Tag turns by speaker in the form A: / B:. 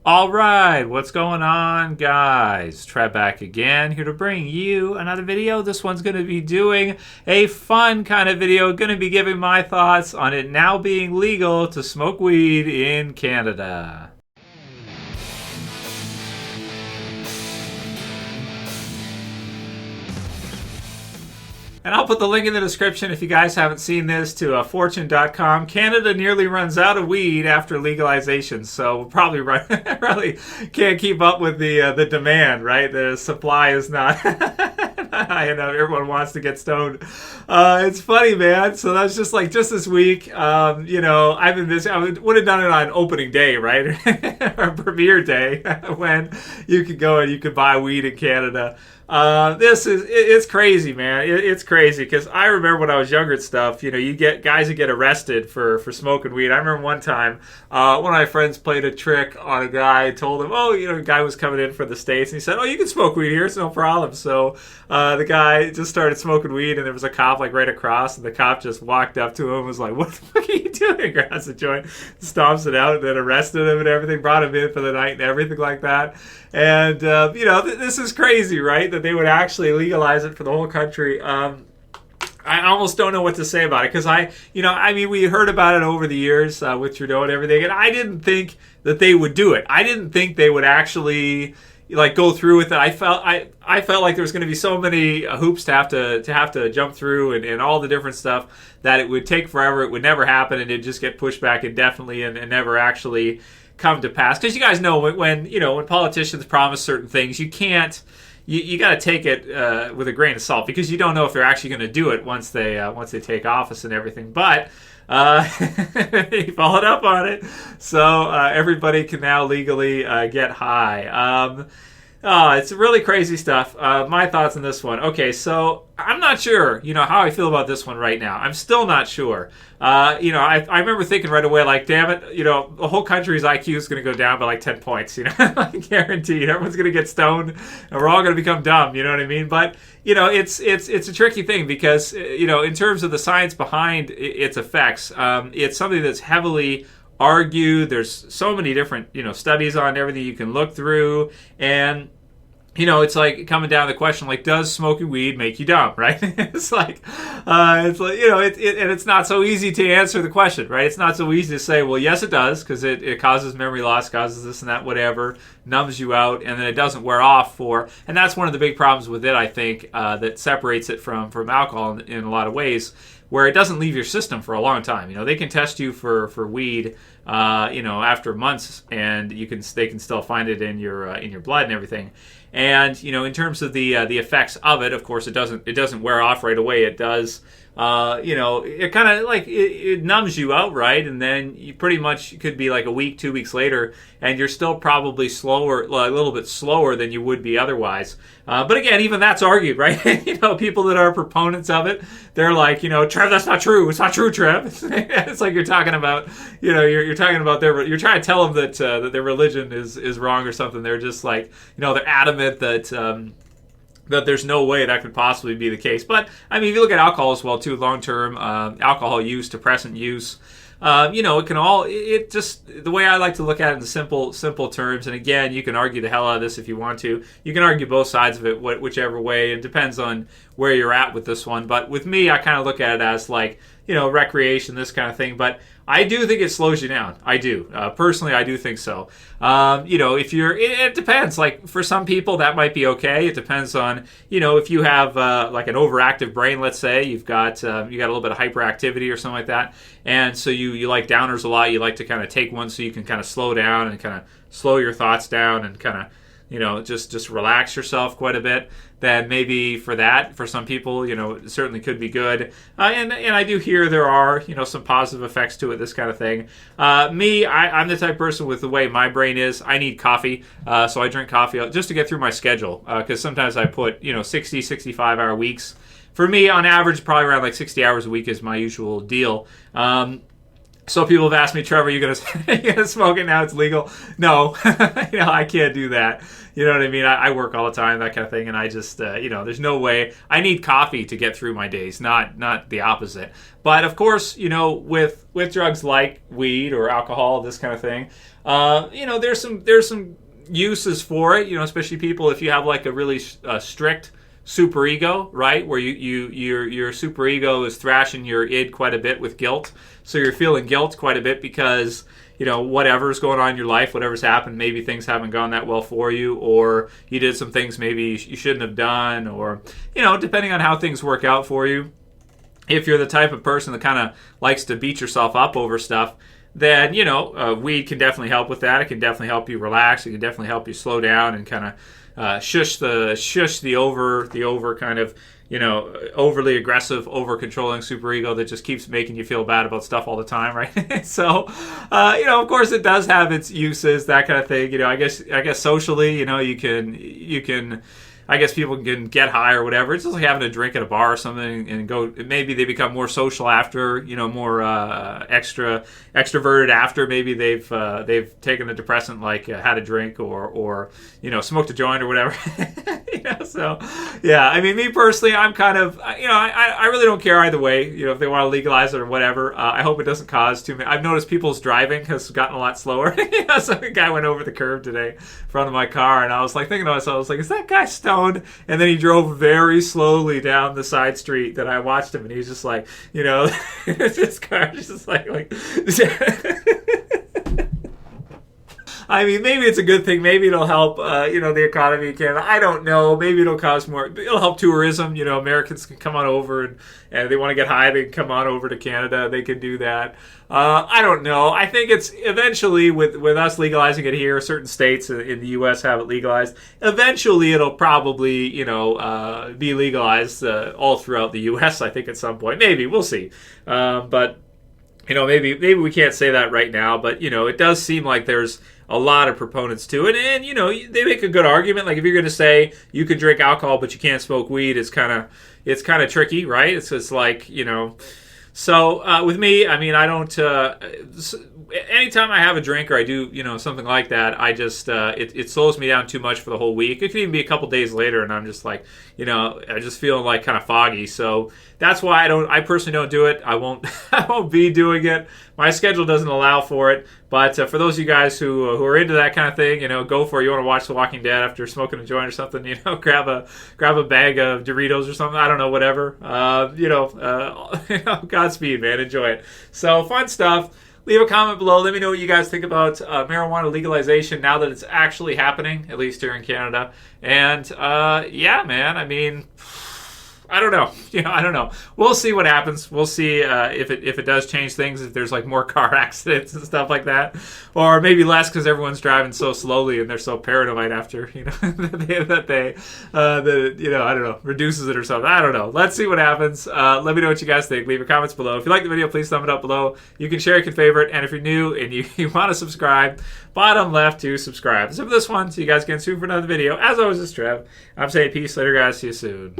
A: All right, what's going on, guys? Trev back again, here to bring you another video. This one's going to be doing a fun kind of video, going to be giving my thoughts on it now being legal to smoke weed in Canada. And I'll put the link in the description if you guys haven't seen this to fortune.com. Canada nearly runs out of weed after legalization, so we'll probably probably can't keep up with the demand, right? The supply is not high enough. Everyone wants to get stoned. It's funny, man. So that's just this week. I've been busy. I would have done it on opening day, right? Or premiere day when you could go and you could buy weed in Canada. It's crazy, man. It's crazy because I remember when I was younger and stuff, you get guys that get arrested for smoking weed. I remember one time, one of my friends played a trick on a guy, told him, a guy was coming in from the States, and he said, you can smoke weed here, it's no problem. So the guy just started smoking weed, and there was a cop right across, and the cop just walked up to him and was like, what the fuck are you doing? Grabs the joint, stomps it out, and then arrested him and everything, brought him in for the night and everything like that. And, this is crazy, right? That they would actually legalize it for the whole country. I almost don't know what to say about it because we heard about it over the years with Trudeau and everything, and I didn't think that they would do it. I didn't think they would actually go through with it. I felt like there was going to be so many hoops to have to jump through and all the different stuff that it would take forever. It would never happen, and it'd just get pushed back indefinitely and never actually come to pass. Because you guys know when politicians promise certain things, you can't. You got to take it with a grain of salt because you don't know if they're actually going to do it once they take office and everything. But he followed up on it, so everybody can now legally get high. It's really crazy stuff. My thoughts on this one. Okay, so I'm not sure, how I feel about this one right now. I'm still not sure. I remember thinking right away, damn it, the whole country's IQ is going to go down by 10 points, guaranteed. Everyone's going to get stoned, and we're all going to become dumb, you know what I mean? But, it's a tricky thing because, in terms of the science behind its effects, it's something that's heavily argued. There's so many different, studies on everything you can look through, and it's coming down to the question, does smoking weed make you dumb, right? and it's not so easy to answer the question, right? It's not so easy to say, well, yes, it does, because it causes memory loss, causes this and that, whatever, numbs you out, and then it doesn't wear off and that's one of the big problems with it, I think, that separates it from alcohol in a lot of ways, where it doesn't leave your system for a long time. They can test you for weed, after months, and they can still find it in your blood and everything. And in terms of the effects of it, of course, it doesn't wear off right away. It does. It kind of it numbs you out, right? And then you pretty much could be a week, 2 weeks later, and you're still probably slower, a little bit slower than you would be otherwise. But again, even that's argued, right? People that are proponents of it, they're like, Trev, that's not true. It's not true, Trev. It's like you're talking about, you're talking about you're trying to tell them that their religion is wrong or something. They're just they're adamant that there's no way that could possibly be the case. But, if you look at alcohol as well, too, long-term alcohol use, depressant use, it just, the way I like to look at it in simple terms, and again, you can argue the hell out of this if you want to. You can argue both sides of it, whichever way. It depends on where you're at with this one. But with me, I kind of look at it as recreation, this kind of thing. But I do think it slows you down. I do. Personally, I do think so. If it depends. For some people, that might be okay. It depends on, if you have an overactive brain, let's say, you got a little bit of hyperactivity or something like that. And so you like downers a lot. You like to kind of take one so you can kind of slow down and kind of slow your thoughts down and kind of, just relax yourself quite a bit. Then maybe for some people, it certainly could be good. And I do hear there are, some positive effects to it, this kind of thing. I'm the type of person with the way my brain is. I need coffee. So I drink coffee just to get through my schedule. Because sometimes I put, 60, 65-hour weeks. For me, on average, probably around 60 hours a week is my usual deal. So people have asked me, Trevor, are you gonna smoke it now? It's legal. No, I can't do that. You know what I mean? I work all the time, that kind of thing, and I just, there's no way. I need coffee to get through my days, not the opposite. But of course, with drugs like weed or alcohol, this kind of thing, there's some uses for it, especially people if you have like a really strict superego, right, where your superego is thrashing your id quite a bit with guilt, so you're feeling guilt quite a bit because whatever's going on in your life, whatever's happened, maybe things haven't gone that well for you, or you did some things maybe you shouldn't have done, or depending on how things work out for you. If you're the type of person that kind of likes to beat yourself up over stuff, then weed can definitely help with that. It can definitely help you relax. It can definitely help you slow down and kind of shush the over kind of overly aggressive, over controlling superego that just keeps making you feel bad about stuff all the time, right? So of course it does have its uses, that kind of thing. I guess socially, you can. I guess people can get high or whatever. It's just like having a drink at a bar or something, and go. Maybe they become more social after, more extroverted after. Maybe they've taken a depressant like had a drink or smoked a joint or whatever. So yeah. I mean, me personally, I'm kind of I really don't care either way. If they want to legalize it or whatever. I hope it doesn't cause too many. I've noticed people's driving has gotten a lot slower. So a guy went over the curb today in front of my car, and I was like thinking to myself, I was like, is that guy stoned? And then he drove very slowly down the side street that I watched him, and he's just like, this car is just like I mean, maybe it's a good thing. Maybe it'll help, the economy in Canada. I don't know. Maybe it'll cause more. It'll help tourism. Americans can come on over, and they want to get high. They can come on over to Canada. They can do that. I don't know. I think it's eventually with us legalizing it here. Certain states in the U.S. have it legalized. Eventually, it'll probably be legalized all throughout the U.S. I think at some point. Maybe we'll see. But maybe we can't say that right now. But it does seem like there's a lot of proponents to it, and they make a good argument. Like if you're going to say you can drink alcohol but you can't smoke weed, it's kind of tricky, right? It's like So with me, I mean, I don't. Anytime I have a drink or I do something like that, I just it slows me down too much for the whole week. It could even be a couple days later, and I'm just like I just feel like kind of foggy. So that's why I personally don't do it. I won't I won't be doing it. My schedule doesn't allow for it. But for those of you guys who are into that kind of thing, go for it. You want to watch The Walking Dead after smoking a joint or something, grab a bag of Doritos or something. I don't know, whatever. Godspeed, man. Enjoy it. So fun stuff. Leave a comment below. Let me know what you guys think about marijuana legalization now that it's actually happening, at least here in Canada. And yeah, man. I mean, I don't know. I don't know. We'll see what happens. We'll see if it does change things. If there's like more car accidents and stuff like that, or maybe less because everyone's driving so slowly and they're so paranoid after that they I don't know, reduces it or something. I don't know. Let's see what happens. Let me know what you guys think. Leave your comments below. If you like the video, please thumb it up below. You can share, you can favorite, and if you're new and you want to subscribe, bottom left to subscribe. That's it for this one. See you guys again soon for another video. As always, it's Trev. I'm saying peace later, guys. See you soon.